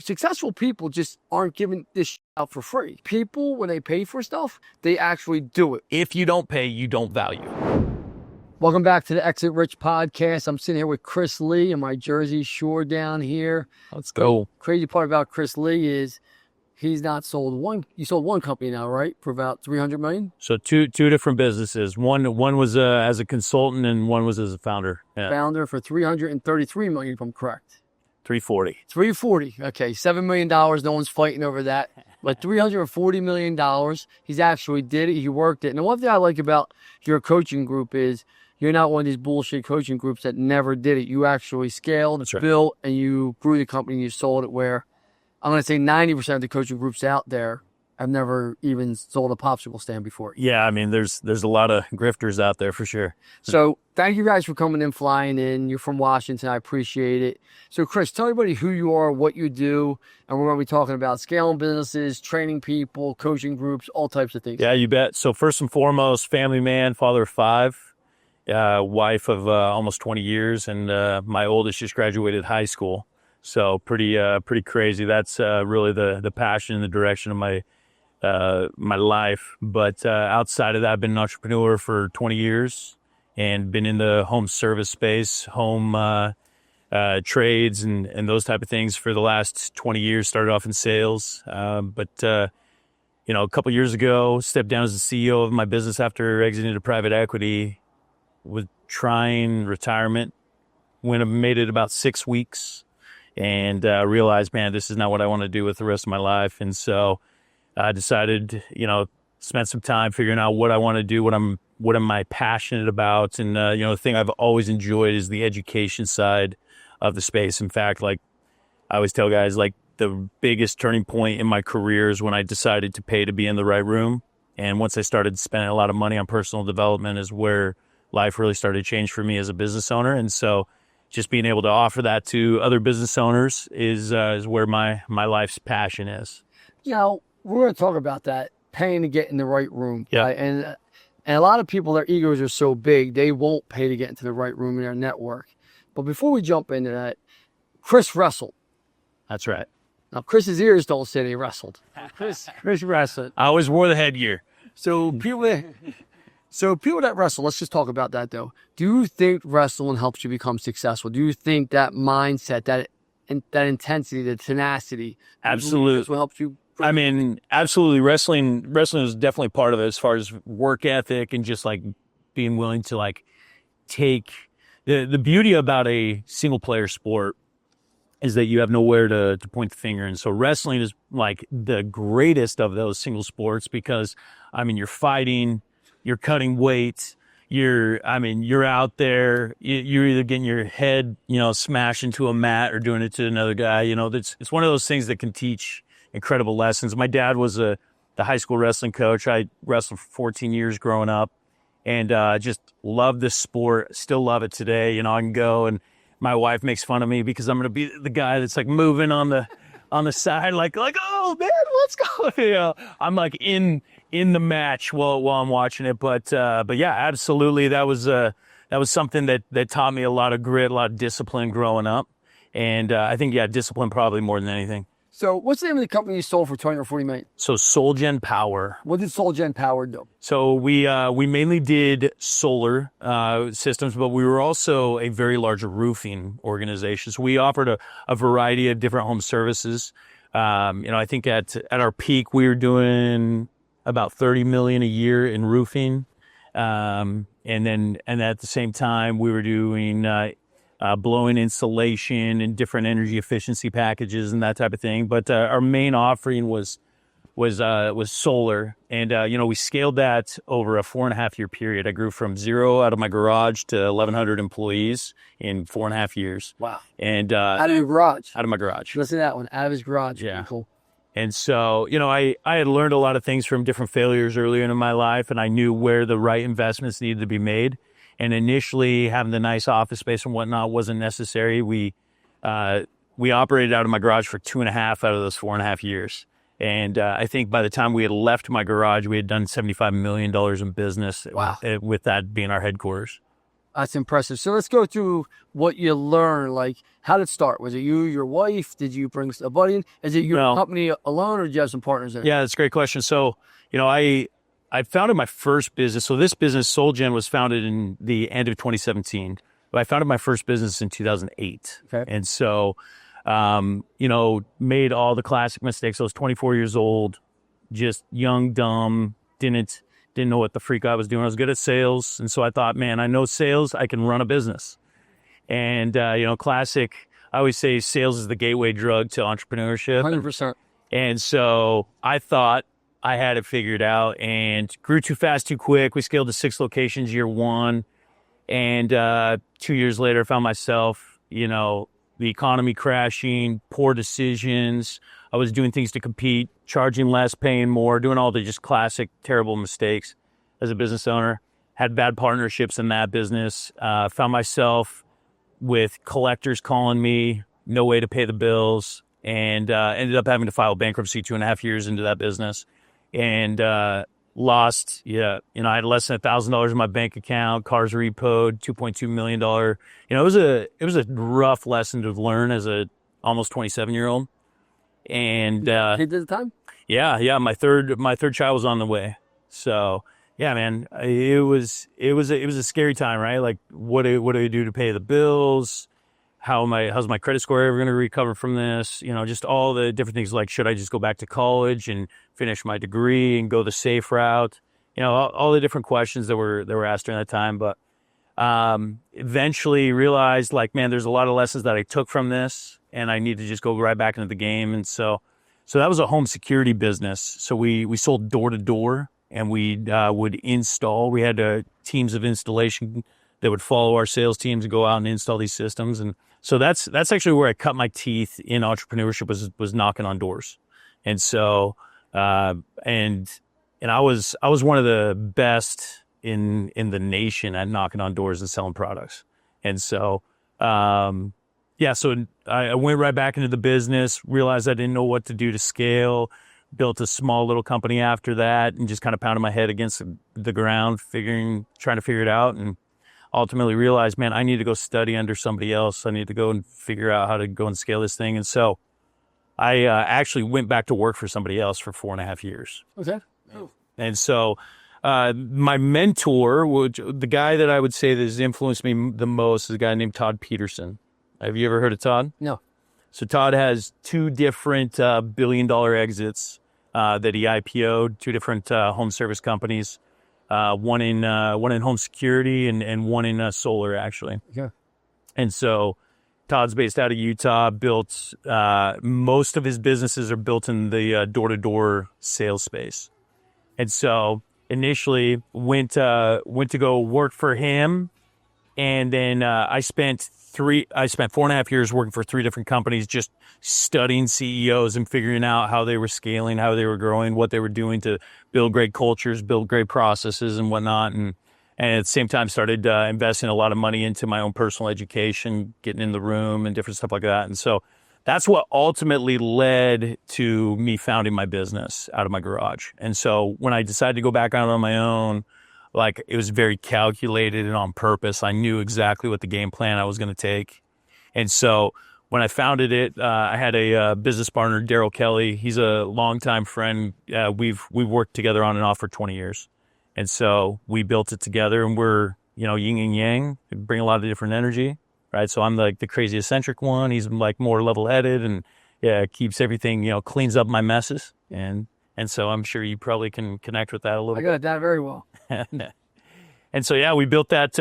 successful people just aren't giving this shit out for free. People, when they pay for stuff, they actually do it. If you don't pay, you don't value. Welcome back to the Exit Rich podcast. I'm sitting here with Chris Lee in my Jersey Shore down here. Let's go. Crazy part about Chris Lee is he's not sold one. You sold one company now, right? For about $300 million? So two different businesses. One was as a consultant and one was as a founder. Yeah. Founder for $333 million, if I'm correct. 340. 340. Okay, $7 million. No one's fighting over that. But $340 million. He's actually did it. He worked it. And the one thing I like about your coaching group is you're not one of these bullshit coaching groups that never did it. You actually scaled, That's right. built, and you grew the company and you sold it, where I'm going to say 90% of the coaching groups out there have never even sold a popsicle stand before. Yeah, I mean, there's a lot of grifters out there for sure. So thank you guys for coming in, flying in. You're from Washington. I appreciate it. So Chris, tell everybody who you are, what you do, and we're going to be talking about scaling businesses, training people, coaching groups, all types of things. Yeah, you bet. So first and foremost, family man, father of 5, wife of almost 20 years, and my oldest just graduated high school. So pretty crazy. That's really the passion and the direction of my life. But outside of that, I've been an entrepreneur for 20 years and been in the home service space, home trades and those type of things for the last 20 years. Started off in sales. But a couple years ago, stepped down as the CEO of my business after exiting to private equity, was trying retirement, made it about 6 weeks and realized, man, this is not what I want to do with the rest of my life. And so I decided, spent some time figuring out what I want to do, what am I passionate about. And, the thing I've always enjoyed is the education side of the space. In fact, like I always tell guys, like the biggest turning point in my career is when I decided to pay to be in the right room. And once I started spending a lot of money on personal development is where life really started to change for me as a business owner. And so just being able to offer that to other business owners is where my life's passion is. We're going to talk about that, paying to get in the right room. Yeah. Right? And a lot of people, their egos are so big, they won't pay to get into the right room in their network. But before we jump into that, Chris wrestled. That's right. Now, Chris's ears don't say he wrestled. Chris wrestled. I always wore the headgear. So people that wrestle, let's just talk about that though. Do you think wrestling helps you become successful? Do you think that mindset, that intensity, the tenacity, absolutely, will help you? I mean, absolutely. Wrestling is definitely part of it as far as work ethic and just like being willing to like take the beauty about a single player sport is that you have nowhere to point the finger. And so wrestling is like the greatest of those single sports because, I mean, you're fighting, you're cutting weight, you're out there, you're either getting your head, smashed into a mat or doing it to another guy. It's one of those things that can teach incredible lessons. My dad was the high school wrestling coach. I wrestled for 14 years growing up and just love this sport. Still love it today. I can go and my wife makes fun of me because I'm going to be the guy that's like moving on the side, like, oh man, let's go. I'm like in the match while I'm watching it. But yeah, absolutely. That was something that taught me a lot of grit, a lot of discipline growing up. And I think, discipline probably more than anything. So what's the name of the company you sold for $240 million? So SolGen Power. What did SolGen Power do? So we mainly did solar systems, but we were also a very large roofing organization. So we offered a variety of different home services. I think at our peak, we were doing about $30 million a year in roofing. And at the same time, we were doing blowing insulation and different energy efficiency packages and that type of thing. But our main offering was solar. And, we scaled that over a 4.5-year period. I grew from 0 out of my garage to 1,100 employees in 4.5 years. Wow. And out of your garage? Out of my garage. Listen to that one, out of his garage. Yeah. Cool. And so, I had learned a lot of things from different failures earlier in my life, and I knew where the right investments needed to be made. And initially, having the nice office space and whatnot wasn't necessary. We operated out of my garage for 2.5 out of those 4.5 years. And I think by the time we had left my garage, we had done $75 million in business. Wow. With that being our headquarters. That's impressive. So let's go through what you learned. Like, how did it start? Was it you, your wife? Did you bring a buddy in? Is it your company alone, or did you have some partners there? Yeah, that's a great question. So, I founded my first business. So this business, SoulGen, was founded in the end of 2017. But I founded my first business in 2008. Okay. And so, made all the classic mistakes. I was 24 years old, just young, dumb, didn't know what the freak I was doing. I was good at sales. And so I thought, man, I know sales, I can run a business. And, classic, I always say sales is the gateway drug to entrepreneurship. 100%. And so I thought I had it figured out and grew too fast, too quick. We scaled to 6 locations year one. And 2 years later, I found myself, the economy crashing, poor decisions. I was doing things to compete, charging less, paying more, doing all the just classic, terrible mistakes as a business owner. Had bad partnerships in that business. Found myself with collectors calling me, no way to pay the bills, and ended up having to file bankruptcy 2.5 years into that business. And lost, I had less than $1,000 in my bank account, cars repoed, $2.2 million. It was a rough lesson to learn as a almost 27-year-old. And Did the time? Yeah, my third child was on the way. So yeah, man, it was a scary time, right? Like, what do I do to pay the bills? How's my credit score ever going to recover from this? Just all the different things. Like, should I just go back to college and finish my degree and go the safe route? All the different questions that were asked during that time. But eventually realized, like, man, there's a lot of lessons that I took from this, and I need to just go right back into the game. And so that was a home security business. So we sold door to door, and we would install. We had teams of installation that would follow our sales teams and go out and install these systems. And so that's actually where I cut my teeth in entrepreneurship, was knocking on doors. And so and I was one of the best in the nation at knocking on doors and selling products. And so so I went right back into the business, realized I didn't know what to do to scale, built a small little company after that, and just kind of pounded my head against the ground, trying to figure it out, and ultimately realized, man, I need to go study under somebody else. I need to go and figure out how to go and scale this thing. And so I actually went back to work for somebody else for 4.5 years. Okay. Oh. And so my mentor, the guy that I would say that has influenced me the most, is a guy named Todd Peterson. Have you ever heard of Todd? No. So Todd has 2 different billion-dollar exits that he IPO'd, 2 different home service companies. One in home security and one in solar, actually. Yeah. And so Todd's based out of Utah, built most of his businesses are built in the door-to-door sales space. And so initially went to go work for him. And then I spent 4.5 years working for 3 different companies, just studying CEOs and figuring out how they were scaling, how they were growing, what they were doing to build great cultures, build great processes and whatnot. And at the same time started investing a lot of money into my own personal education, getting in the room and different stuff like that. And so that's what ultimately led to me founding my business out of my garage. And so when I decided to go back out on my own, like, it was very calculated and on purpose. I knew exactly what the game plan I was going to take. And so when I founded it, I had a business partner, Daryl Kelly. He's a longtime friend. We've worked together on and off for 20 years. And so we built it together, and we're, yin and yang. We bring a lot of different energy, right? So I'm like the crazy eccentric one. He's like more level-headed and keeps everything, cleans up my messes. And so I'm sure you probably can connect with that a little bit. I got that very well. And so, we built that.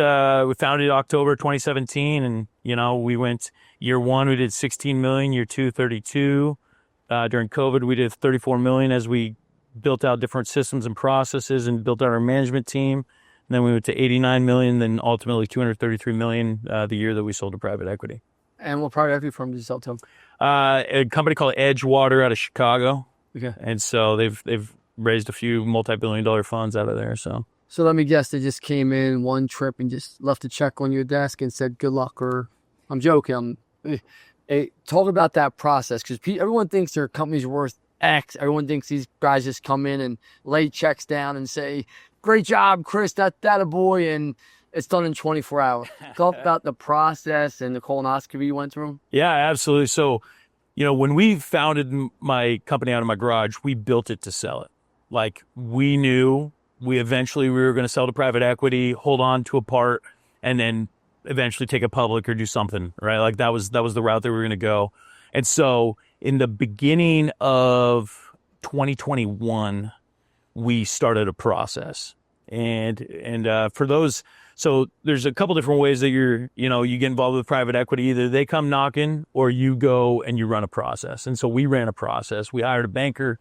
We founded October 2017, and, we went year 1, we did 16 million, year 2, 32. During COVID, we did 34 million as we built out different systems and processes and built out our management team. And then we went to 89 million, then ultimately 233 million the year that we sold to private equity. And what private equity firm did you sell to? A company called Edgewater out of Chicago. Okay. And so they've raised a few multi-billion-dollar funds out of there. So let me guess, they just came in one trip and just left a check on your desk and said, good luck, or I'm joking. Talk about that process, because everyone thinks their company's worth X. Everyone thinks these guys just come in and lay checks down and say, great job, Chris, that a boy. And It's done in 24 hours. Talk about the process and the colonoscopy you went through. Yeah, absolutely. So, when we founded my company out of my garage, we built it to sell it. Like, we knew we were going to sell to private equity, hold on to a part, and then eventually take it public or do something, right? Like that was the route that we were going to go. And so in the beginning of 2021, we started a process. And for those, so there's a couple different ways that you get involved with private equity. Either they come knocking or you go and you run a process. And so we ran a process. We hired a banker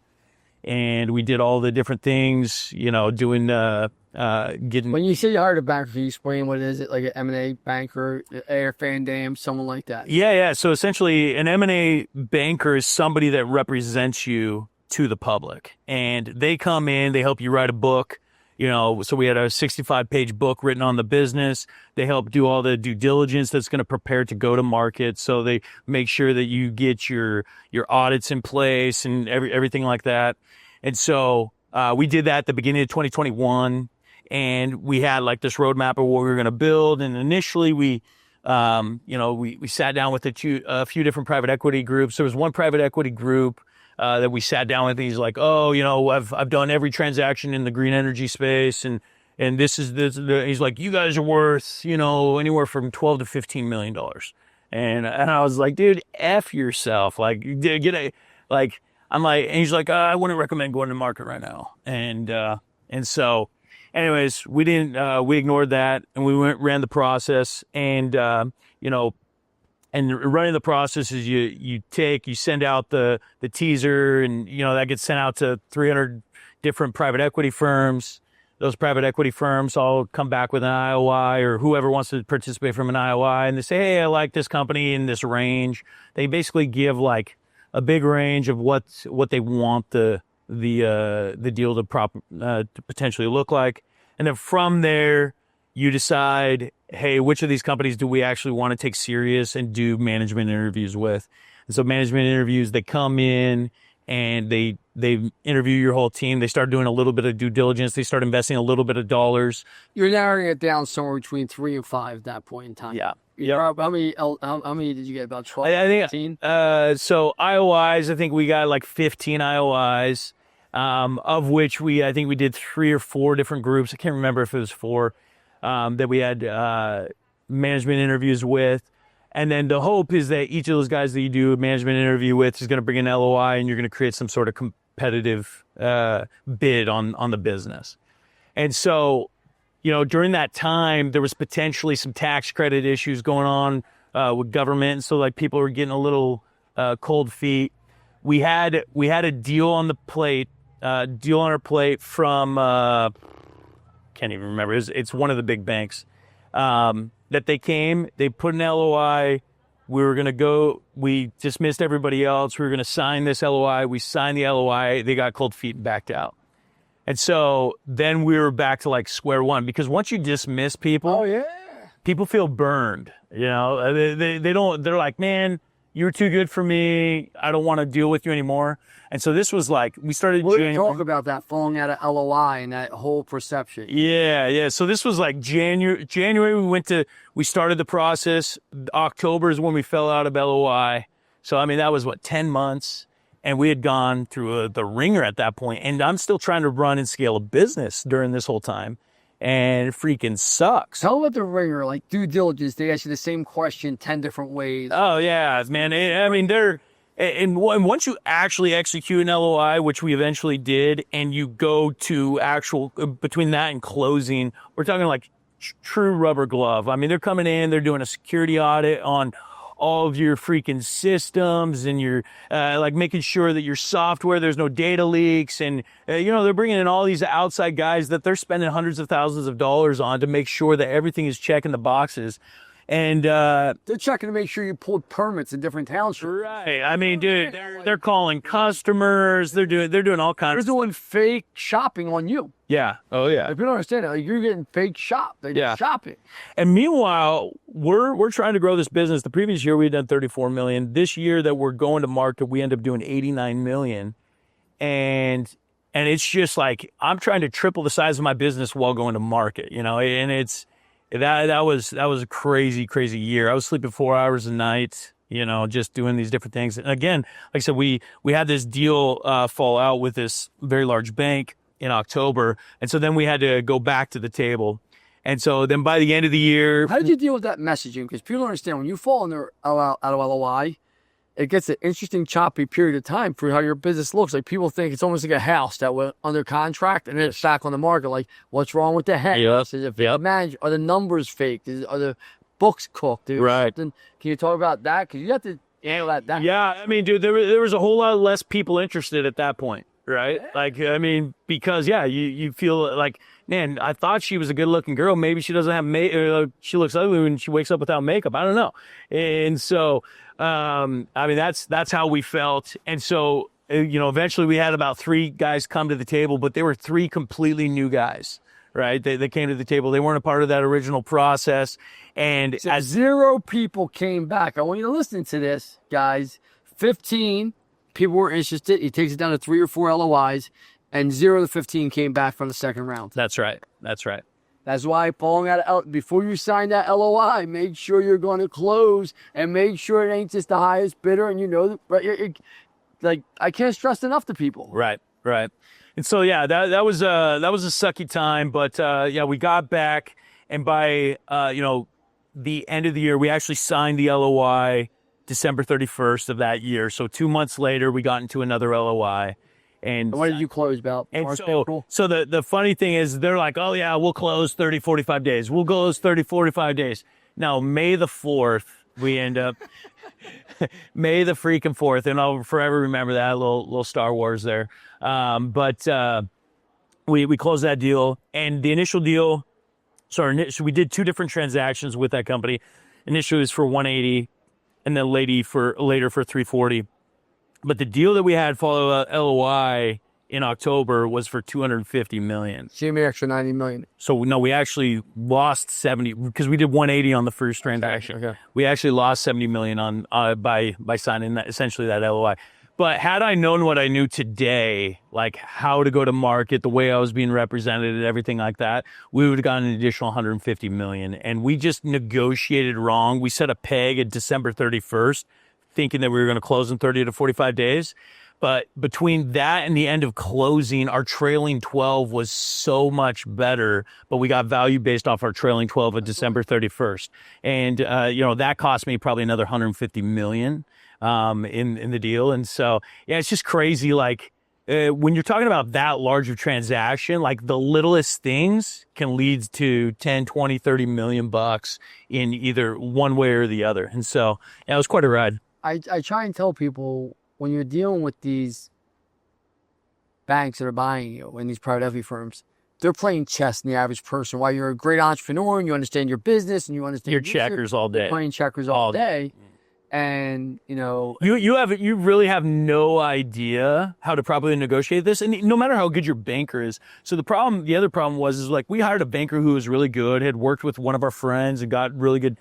and we did all the different things, doing, getting. When you say you hired a banker, can you explain what it is? Like an M&A banker, Air Fan Dam, someone like that? Yeah. So essentially an M&A banker is somebody that represents you to the public, and they come in, they help you write a book. So we had a 65-page book written on the business. They help do all the due diligence that's going to prepare to go to market. So they make sure that you get your audits in place and everything like that. And so we did that at the beginning of 2021, and we had like this roadmap of what we were going to build. And initially we sat down with a few different private equity groups. There was one private equity group that we sat down with. He's like, I've done every transaction in the green energy space, and this is he's like, you guys are worth anywhere from $12 to $15 million, and I was like, dude, F yourself, like I'm like, and he's like, I wouldn't recommend going to market right now, and so, anyways, we didn't we ignored that, and we ran the process, and And running the process is you send out the teaser, and that gets sent out to 300 different private equity firms. Those private equity firms all come back with an IOI, or whoever wants to participate from an IOI, and they say, hey, I like this company in this range. They basically give like a big range of what they want the deal to potentially look like, and then from there you decide, hey, which of these companies do we actually want to take serious and do management interviews with? And so management interviews, they come in and they interview your whole team. They start doing a little bit of due diligence. They start investing a little bit of dollars. You're narrowing it down somewhere between 3 and 5 at that point in time. Yeah. Yep. How many did you get? About 12, I think, 15? So IOIs, I think we got like 15 IOIs, of which I think we did 3 or 4 different groups. I can't remember if it was 4. That we had management interviews with. And then the hope is that each of those guys that you do a management interview with is going to bring an LOI, and you're going to create some sort of competitive bid on the business. And so, during that time, there was potentially some tax credit issues going on with government. So like people were getting a little cold feet. We had a deal on our plate from can't even remember. It's one of the big banks that they came. They put an LOI. We were going to go. We dismissed everybody else. We were going to sign this LOI. We signed the LOI. They got cold feet and backed out. And so then we were back to like square one, because once you dismiss people, people feel burned. They don't. They're like, man, you're too good for me. I don't want to deal with you anymore. And so this was like, we started doing. Talk about that falling out of LOI and that whole perception. Yeah. So this was like January. We started the process. October is when we fell out of LOI. So, I mean, that was 10 months. And we had gone through the ringer at that point. And I'm still trying to run and scale a business during this whole time. And it freaking sucks. Tell about the ringer, like due diligence. They ask you the same question 10 different ways. Oh, yeah, man. And once you actually execute an LOI, which we eventually did, and you go to between that and closing, we're talking like true rubber glove. I mean, they're coming in, they're doing a security audit on all of your freaking systems, and you're like making sure that your software, there's no data leaks. And, they're bringing in all these outside guys that they're spending hundreds of thousands of dollars on to make sure that everything is checking the boxes. And they're checking to make sure you pulled permits in different townships. Right. I mean, dude, they're calling customers. They're doing all kinds. They're doing fake shopping on you. Yeah. Oh yeah. If you don't understand it, you're getting fake shop. They're shopping. And meanwhile, we're trying to grow this business. The previous year we had done 34 million. This year that we're going to market, we end up doing 89 million. And it's just like, I'm trying to triple the size of my business while going to market, and that was a crazy, crazy year. I was sleeping 4 hours a night, just doing these different things. And again, like I said, we had this deal fall out with this very large bank in October. And so then we had to go back to the table. And so then by the end of the year. How did you deal with that messaging? Because people don't understand when you fall out of LOI, it gets an interesting choppy period of time for how your business looks. Like people think it's almost like a house that went under contract and then it's back on the market. Like, what's wrong with the head? Yep. Is it managed? Are the numbers fake? Are the books cooked? Right. Can you talk about that? Because you have to handle that. Yeah, I mean, dude, there was a whole lot less people interested at that point, right? Like, I mean, because you feel like, man, I thought she was a good-looking girl. Maybe she doesn't have makeup. She looks ugly when she wakes up without makeup. I don't know. And so, I mean, that's how we felt. And so, eventually we had about 3 guys come to the table, but they were 3 completely new guys, right? They came to the table. They weren't a part of that original process. And so 0 people came back. I want you to listen to this, guys. 15 people were interested. He takes it down to 3 or 4 LOIs. And 0 to 15 came back from the second round. That's right. That's why falling out before you sign that LOI, make sure you're going to close and make sure it ain't just the highest bidder. And like I can't stress enough to people. Right. And so that was a sucky time, but we got back, and by the end of the year, we actually signed the LOI December 31st of that year. So 2 months later, we got into another LOI. And what did you close about? And so the funny thing is they're like, oh yeah, we'll close 30, 45 days. We'll close 30, 45 days. Now, May the 4th, we end up, May the freaking 4th, and I'll forever remember that little Star Wars there. But we closed that deal, and the initial deal, so we did 2 different transactions with that company. Initially it was for 180, and then later for 340. But the deal that we had follow LOI in October was for $250 million. So you made extra $90 million. So no, we actually lost 70 because we did 180 on the first transaction. Okay. We actually lost $70 million on by signing essentially that LOI. But had I known what I knew today, like how to go to market, the way I was being represented and everything like that, we would have gotten an additional $150 million. And we just negotiated wrong. We set a peg at December 31st. Thinking that we were going to close in 30 to 45 days. But between that and the end of closing, our trailing 12 was so much better, but we got value based off our trailing 12 of December 31st. And, that cost me probably another $150 million in the deal. And so, it's just crazy. Like, when you're talking about that large of transaction, like the littlest things can lead to 10, 20, 30 million bucks in either one way or the other. And so, it was quite a ride. I try and tell people when you're dealing with these banks that are buying you and these private equity firms, they're playing chess in the average person. While you're a great entrepreneur and you understand your business and you understand your checkers all day, playing checkers all day. And you really have no idea how to properly negotiate this, and no matter how good your banker is. So the other problem was like we hired a banker who was really good, had worked with one of our friends and got really good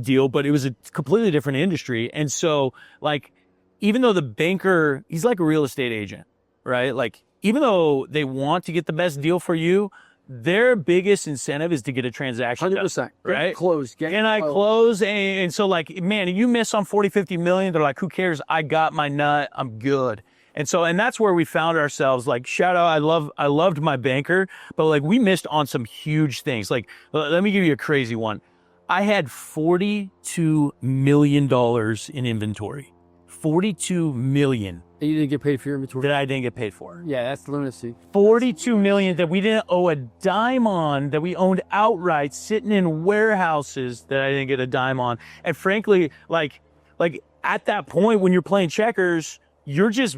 deal, but it was a completely different industry. And so like, even though the banker, he's like a real estate agent, right? Like, even though they want to get the best deal for you, their biggest incentive is to get a transaction 100%. done, right? Get closed. I close. And so like, man, you miss on 40, 50 million. They're like, who cares? I got my nut. I'm good. And that's where we found ourselves. Like, shout out, I loved my banker, but like we missed on some huge things. Like, let me give you a crazy one. I had $42 million in inventory. $42 million. And you didn't get paid for your inventory? That I didn't get paid for. Yeah, that's lunacy. $42 million that we didn't owe a dime on, that we owned outright, sitting in warehouses that I didn't get a dime on. And frankly, like at that point when you're playing checkers, you're just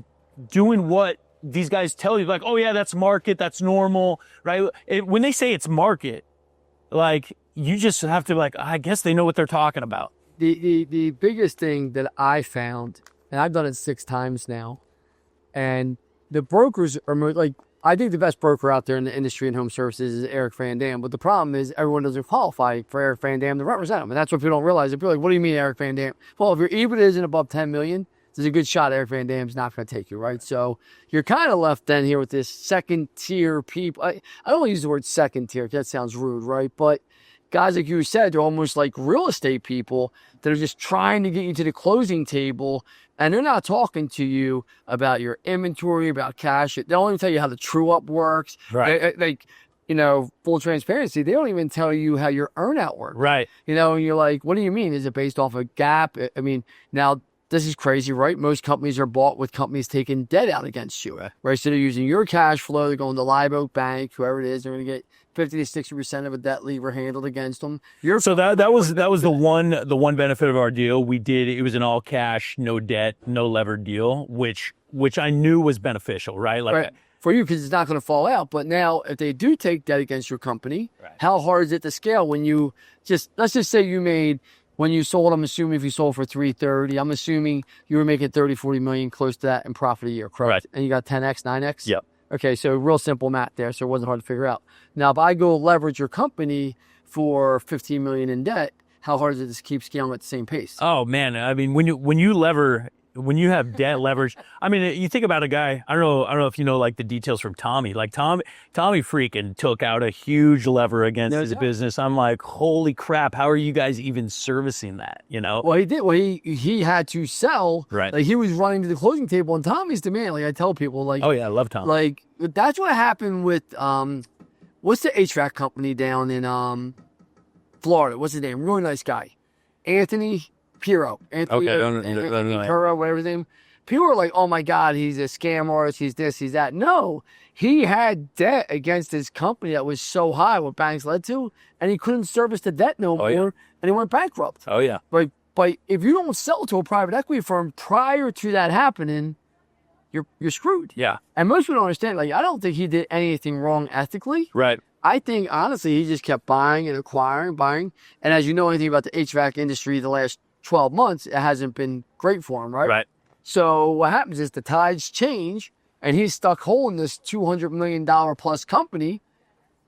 doing what these guys tell you. Like, oh yeah, that's market, that's normal, right? When they say it's market, like, you just have to I guess they know what they're talking about. The biggest thing that I found, and I've done it 6 times now, and the brokers are like, I think the best broker out there in the industry in home services is Eric Van Dam. But the problem is everyone doesn't qualify for Eric Van Dam to represent them. And that's what people don't realize. People are like, what do you mean Eric Van Dam? Well, if your EBITDA isn't above 10 million, there's a good shot Eric Van Dam's not going to take you, right? So you're kind of left then here with this second tier people. I don't use the word second tier because that sounds rude, right? But guys like you said, they're almost like real estate people that are just trying to get you to the closing table, and they're not talking to you about your inventory, about cash. They don't even tell you how the true up works. Right. Like, full transparency, they don't even tell you how your earnout works. Right. And you're like, what do you mean? Is it based off a gap? I mean, now this is crazy, right? Most companies are bought with companies taking debt out against you, right? So they're using your cash flow. They're going to Live Oak Bank, whoever it is. They're going to get 50 to 60% of a debt lever handled against them. So that was the one benefit of our deal. It was an all cash, no debt, no levered deal, which I knew was beneficial, right? Like, right. For you, because it's not going to fall out. But now, if they do take debt against your company, how hard is it to scale when let's just say you made, when you sold, I'm assuming if you sold for 330, I'm assuming you were making 30, 40 million, close to that in profit a year, correct? Right. And you got 10x, 9x? Yep. Okay, so real simple math there, so it wasn't hard to figure out. Now, if I go leverage your company for 15 million in debt, how hard is it to keep scaling at the same pace? Oh man, I mean, when you have debt leverage, I mean, you think about a guy, I don't know if you know like the details from Tommy. Like Tommy freaking took out a huge lever against his business. I'm like, holy crap, how are you guys even servicing that? Well, he did. Well, he had to sell. Right. Like he was running to the closing table, and Tommy's demand. Like I tell people, like, oh yeah, I love Tommy. Like that's what happened with what's the HVAC company down in Florida? What's his name? Really nice guy, Anthony Pirro. Anthony, okay, I don't know. Pirro, whatever his name. People are like, oh my God, he's a scam artist, he's this, he's that. No, he had debt against his company that was so high, what banks led to, and he couldn't service the debt no more, and he went bankrupt. Oh yeah. But if you don't sell to a private equity firm prior to that happening, you're screwed. Yeah. And most people don't understand, like, I don't think he did anything wrong ethically. Right. I think, honestly, he just kept buying and acquiring, buying. And as you know anything about the HVAC industry the last 12 months, it hasn't been great for him, right? Right. So what happens is the tides change, and he's stuck holding this $200 million plus company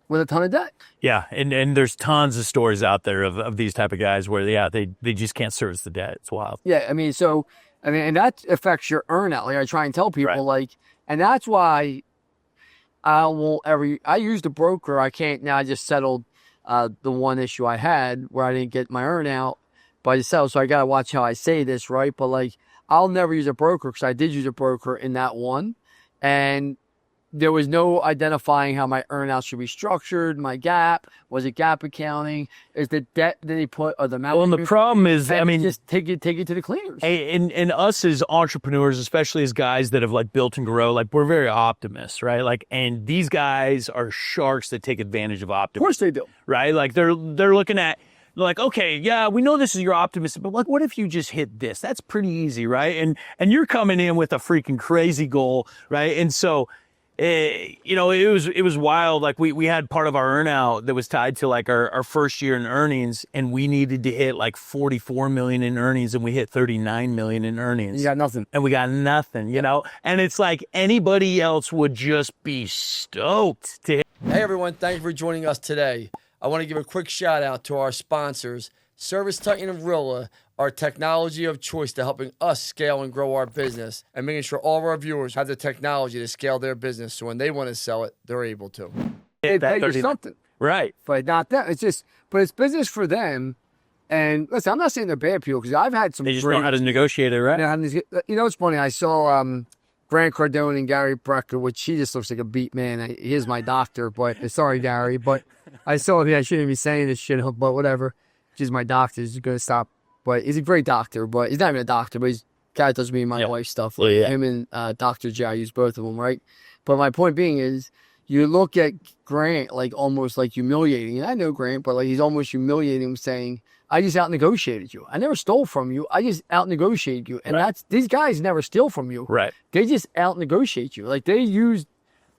with a ton of debt. Yeah, and there's tons of stories out there of these type of guys where, they just can't service the debt. It's wild. Yeah, and that affects your earnout. Like I try and tell people, and that's why I used a broker. I can't now. I just settled the one issue I had where I didn't get my earnout. By yourself, so I gotta watch how I say this, right? But like, I'll never use a broker because I did use a broker in that one, and there was no identifying how my earnout should be structured. My gap, was it gap accounting? Is the debt that they put or the amount? Well, and the problem is, I mean, just take it to the cleaners. And us as entrepreneurs, especially as guys that have like built and grow, like we're very optimists, right? Like, and these guys are sharks that take advantage of optimism. Of course they do, right? Like they're looking at. Like, okay, yeah, we know this is your optimism, but like, what if you just hit this? That's pretty easy, right? And you're coming in with a freaking crazy goal, right? And so, it was wild. Like we had part of our earnout that was tied to like our first year in earnings, and we needed to hit like 44 million in earnings, and we hit 39 million in earnings. You got nothing. And we got nothing, And it's like anybody else would just be stoked to. Hey everyone, thank you for joining us today. I want to give a quick shout out to our sponsors, Service Titan and Rilla, our technology of choice to helping us scale and grow our business and making sure all of our viewers have the technology to scale their business so when they want to sell it, they're able to. They pay you something. Right. But not that. But it's business for them. And listen, I'm not saying they're bad people because I've had some. They just know how to negotiate it, right? It's funny. I saw Grant Cardone and Gary Brecker, which he just looks like a beat man. He is my doctor, but sorry, Gary, but I saw him. I shouldn't be saying this shit, but whatever. He's my doctor. He's going to stop. But he's a great doctor, but he's not even a doctor, but he's guy that does me and my wife stuff. Well, yeah. Him and Dr. J, I use both of them, right? But my point being is, you look at Grant like almost like humiliating. And I know Grant, but like he's almost humiliating him saying, I just out-negotiated you. I never stole from you. I just out-negotiated you. And these guys never steal from you. Right. They just out-negotiate you. Like they use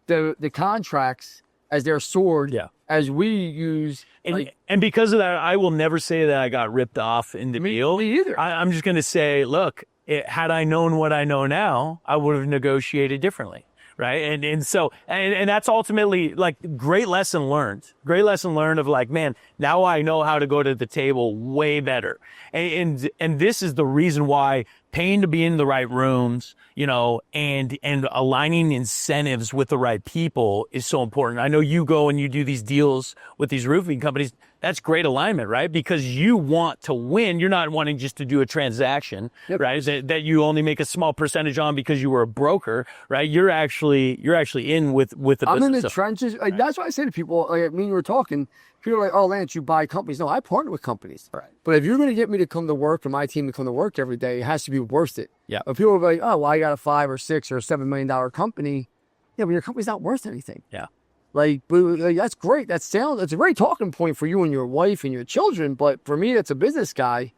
the contracts as their sword, as we use. And because of that, I will never say that I got ripped off in the deal. Me either. I'm just going to say, look, had I known what I know now, I would have negotiated differently. Right. And so that's ultimately like great lesson learned of like, man, now I know how to go to the table way better. And this is the reason why paying to be in the right rooms, and aligning incentives with the right people is so important. I know you go and you do these deals with these roofing companies. that's great alignment, right? Because you want to win. You're not wanting just to do a transaction, right? That you only make a small percentage on because you were a broker, right? You're actually in with the business. I'm in the trenches. Like, that's why I say to people, like, me and you were talking, people are like, oh, Lance, you buy companies. No, I partner with companies. Right. But if you're going to get me to come to work or my team to come to work every day, it has to be worth it. Yeah. But people are like, oh, well, I got a $5 or $6 or $7 million company. Yeah, but your company's not worth anything. Yeah. Like, that's great. That's a great talking point for you and your wife and your children. But for me, that's a business guy.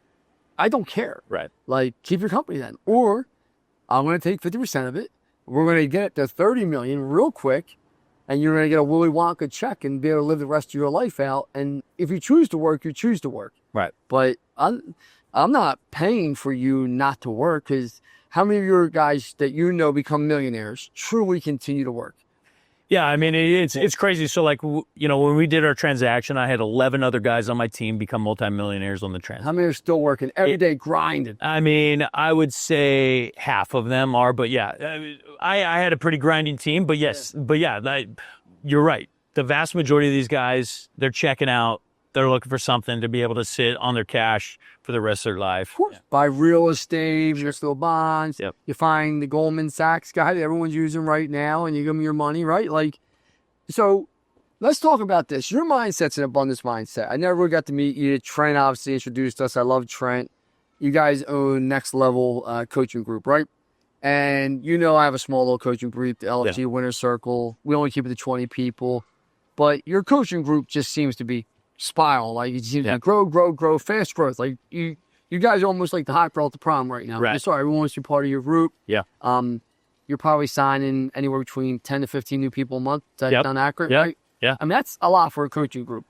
I don't care. Right. Like, keep your company then. Or I'm going to take 50% of it. We're going to get it to 30 million real quick. And you're going to get a Willy Wonka check and be able to live the rest of your life out. And if you choose to work, you choose to work. Right. But I'm not paying for you not to work, because how many of your guys that you know become millionaires truly continue to work? Yeah, I mean, it's crazy. So, like, you know, when we did our transaction, I had 11 other guys on my team become multimillionaires on the transaction. How many are still working every day, grinding? I mean, I would say half of them are, but yeah, I had a pretty grinding team, but yes, you're right. The vast majority of these guys, they're checking out. They're looking for something to be able to sit on their cash for the rest of their life. Yeah. Buy real estate, municipal bonds. Yep. You find the Goldman Sachs guy that everyone's using right now, and you give them your money, right? Like, so let's talk about this. Your mindset's an abundance mindset. I never really got to meet you. Trent obviously introduced us. I love Trent. You guys own Next Level Coaching Group, right? And you know I have a small little coaching group, the LFG Winner Circle. We only keep it to 20 people. But your coaching group just seems to be spiral. Like, it seems to grow, fast growth. Like, you guys are almost like the hot girl at the prom right now. Right. Sorry, everyone wants to be part of your group. Yeah. You're probably signing anywhere between 10 to 15 new people a month. Is that sound accurate, right? Yeah. I mean, that's a lot for a coaching group.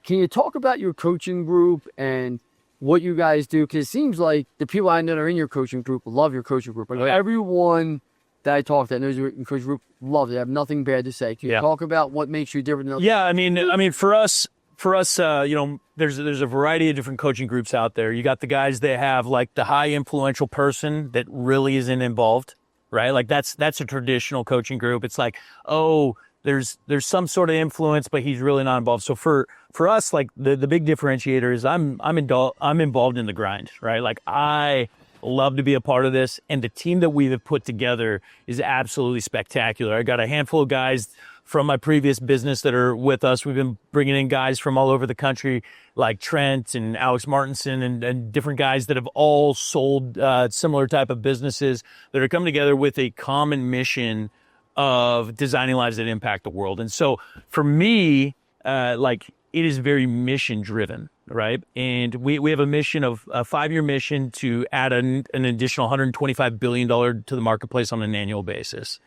Can you talk about your coaching group and what you guys do? Because it seems like the people I know that are in your coaching group love your coaching group. Like, everyone that I talk to that knows your coaching group loves it. I have nothing bad to say. Can you talk about what makes you different than others? Yeah, I mean, for us, you know, there's a variety of different coaching groups out there. You got the guys that have like the high influential person that really isn't involved, right? Like that's a traditional coaching group. It's like, oh, there's some sort of influence, but he's really not involved. So for us, like the big differentiator is I'm involved in the grind, right? Like I love to be a part of this, and the team that we have put together is absolutely spectacular. I got a handful of guys from my previous business that are with us. We've been bringing in guys from all over the country, like Trent and Alex Martinson and different guys that have all sold similar type of businesses that are coming together with a common mission of designing lives that impact the world. And so for me, like it is very mission driven, right? And we have a mission of a 5-year mission to add an additional $125 billion to the marketplace on an annual basis.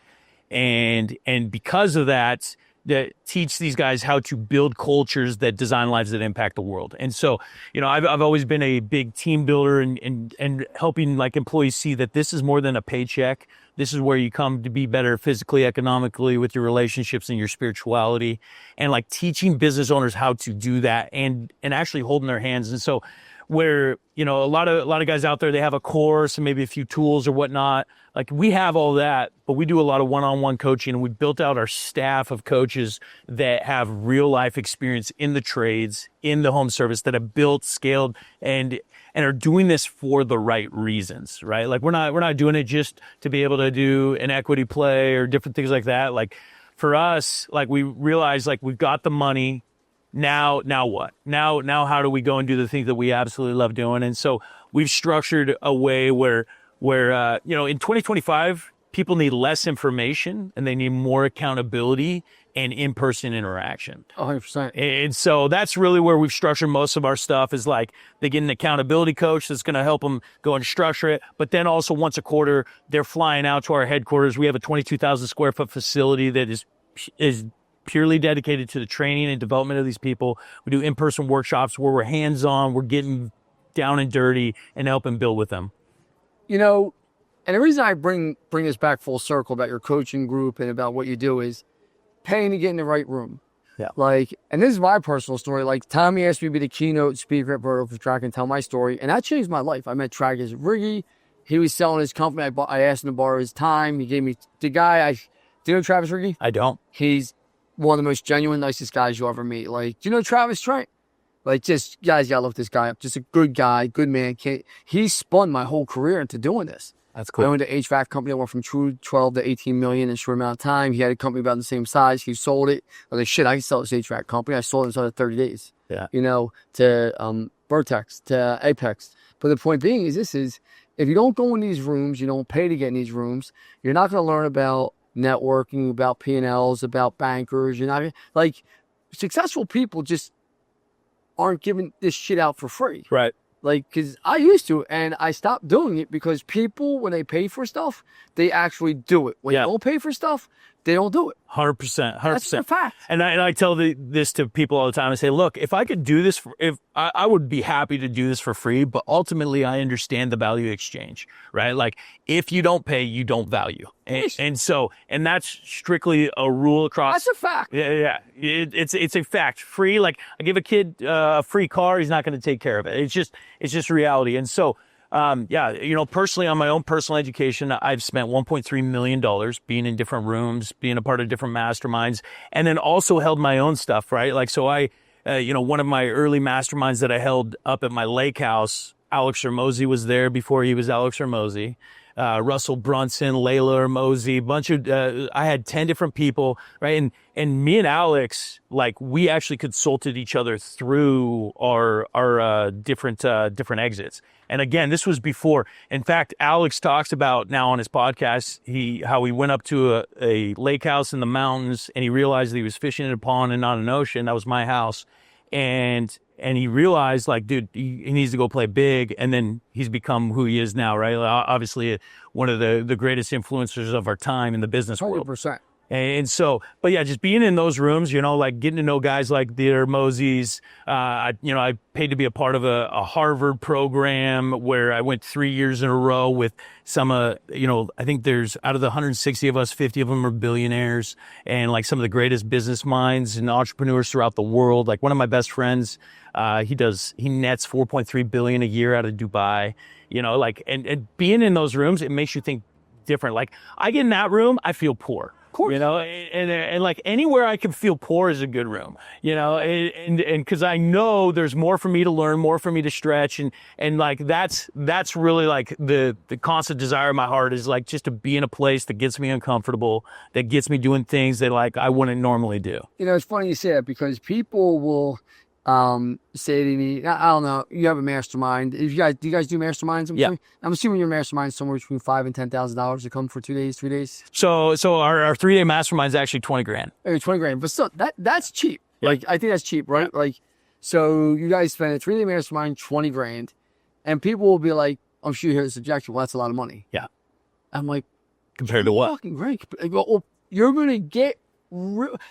And because of that teach these guys how to build cultures that design lives that impact the world. And so, you know, I've always been a big team builder and helping like employees see that this is more than a paycheck. This is where you come to be better physically, economically, with your relationships and your spirituality, and like teaching business owners how to do that and actually holding their hands. And so where, you know, a lot of guys out there, they have a course and maybe a few tools or whatnot. Like we have all that, but we do a lot of one-on-one coaching, and we built out our staff of coaches that have real life experience in the trades, in the home service, that have built, scaled, and are doing this for the right reasons, right? Like we're not doing it just to be able to do an equity play or different things like that. Like for us, like we realize like we've got the money. Now what? Now how do we go and do the things that we absolutely love doing? And so we've structured a way where you know, in 2025, people need less information and they need more accountability and in-person interaction. 100%. And so that's really where we've structured most of our stuff, is like they get an accountability coach that's going to help them go and structure it. But then also once a quarter, they're flying out to our headquarters. We have a 22,000 square foot facility that is purely dedicated to the training and development of these people. We do in-person workshops where we're hands-on, we're getting down and dirty and helping build with them. You know, and the reason I bring this back full circle about your coaching group and about what you do is paying to get in the right room. Yeah. Like, and this is my personal story. Like, Tommy asked me to be the keynote speaker at Vertical Track and tell my story, and that changed my life. I met Travis Riggy. He was selling his company. I asked him to borrow his time. He gave me the guy. Do you know Travis Riggy? I don't. He's one of the most genuine, nicest guys you'll ever meet. Like, do you know Travis Trent? Like, just, guys, gotta look this guy up. Just a good guy, good man. He spun my whole career into doing this. That's I cool. owned an HVAC company. I went from 12 to 18 million in a short amount of time. He had a company about the same size. He sold it. I was like, shit, I can sell this HVAC company. I sold it inside of 30 days. Yeah. You know, to Vertex, to Apex. But the point being is if you don't go in these rooms, you don't pay to get in these rooms, you're not going to learn about networking, about P&Ls, about bankers. You're not like, successful people just aren't giving this shit out for free. Right. Like, because I used to, and I stopped doing it because people, when they pay for stuff, they actually do it. When you don't pay for stuff, they don't do it. 100%. That's a fact. And I tell this to people all the time. I say, look, if I could do this, if I would be happy to do this for free, but ultimately I understand the value exchange, right? Like, if you don't pay, you don't value. And that's strictly a rule across. That's a fact. Yeah. It's a fact. Free, like, I give a kid a free car, he's not going to take care of it. It's just reality. And so, personally, on my own personal education, I've spent $1.3 million being in different rooms, being a part of different masterminds, and then also held my own stuff, right? Like, so one of my early masterminds that I held up at my lake house, Alex Hormozi was there before he was Alex Hormozi. Russell Brunson, Layla Hormozi, I had 10 different people, right? And me and Alex, like, we actually consulted each other through our different exits. And again, this was before. In fact, Alex talks about now on his podcast, how he went up to a lake house in the mountains and he realized that he was fishing in a pond and not an ocean. That was my house. And he realized, like, dude, he needs to go play big. And then he's become who he is now, right? Obviously, one of the greatest influencers of our time in the business world. 100%. And so, but yeah, just being in those rooms, like getting to know guys like the Hormozis. I paid to be a part of a Harvard program where I went 3 years in a row with some, I think there's, out of the 160 of us, 50 of them are billionaires and like some of the greatest business minds and entrepreneurs throughout the world. Like one of my best friends, he nets 4.3 billion a year out of Dubai, and being in those rooms, it makes you think different. Like, I get in that room, I feel poor. And like anywhere I can feel poor is a good room, and because I know there's more for me to learn, more for me to stretch, and like that's really like the constant desire of my heart is like just to be in a place that gets me uncomfortable, that gets me doing things that like I wouldn't normally do. It's funny you say that because people will say to me, I don't know, you have a mastermind. Do you guys do masterminds? I'm assuming your mastermind somewhere between $5,000 and $10,000 to come for 2 days, 3 days. So our 3-day mastermind is actually $20,000. Okay, $20,000, but still, that's cheap. Yeah. Like, I think that's cheap, right? Yeah. Like, so you guys spend a 3-day mastermind, $20,000, and people will be like, I'm sure you hear this objection. Well, that's a lot of money. Yeah. I'm like, compared to what? Fucking great. I go, well, you're gonna get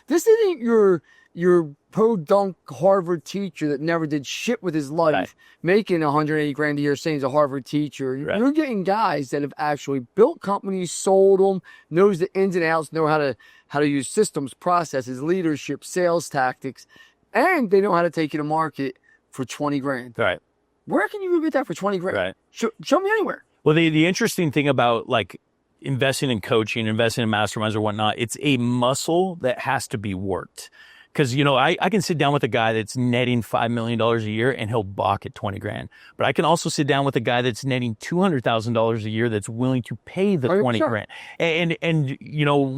this isn't your podunk Harvard teacher that never did shit with his life, making $180,000 a year, saying he's a Harvard teacher. Right. You're getting guys that have actually built companies, sold them, knows the ins and outs, know how to use systems, processes, leadership, sales tactics, and they know how to take you to market for $20,000. Right. Where can you get that for $20,000? Right. Show me anywhere. Well, the interesting thing about like investing in coaching, investing in masterminds or whatnot, it's a muscle that has to be worked. Because, I can sit down with a guy that's netting $5 million a year and he'll balk at $20,000. But I can also sit down with a guy that's netting $200,000 a year that's willing to pay the $20,000. Sure. And